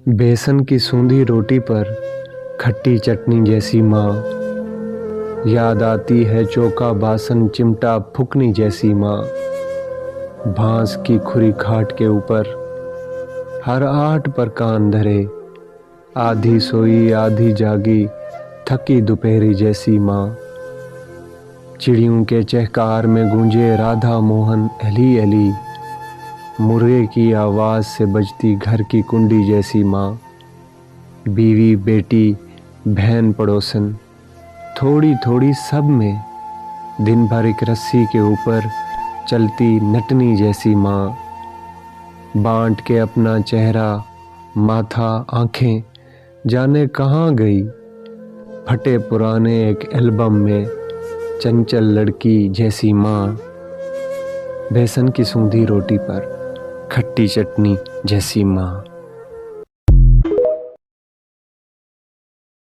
बेसन की सूंधी रोटी पर खट्टी चटनी जैसी माँ, याद आती है चौका बासन चिमटा फुकनी जैसी माँ। बांस की खुरी खाट के ऊपर हर आहट पर कान धरे, आधी सोई आधी जागी थकी दोपहरी जैसी माँ। चिड़ियों के चहकार में गूंजे राधा मोहन अली अली, मुर्गे की आवाज़ से बजती घर की कुंडी जैसी माँ। बीवी बेटी बहन पड़ोसन थोड़ी थोड़ी सब में, दिन भर एक रस्सी के ऊपर चलती नटनी जैसी माँ। बांट के अपना चेहरा माथा आंखें जाने कहाँ गई, फटे पुराने एक एल्बम में चंचल लड़की जैसी माँ। बेसन की सूंधी रोटी पर खट्टी चटनी जैसी माँ।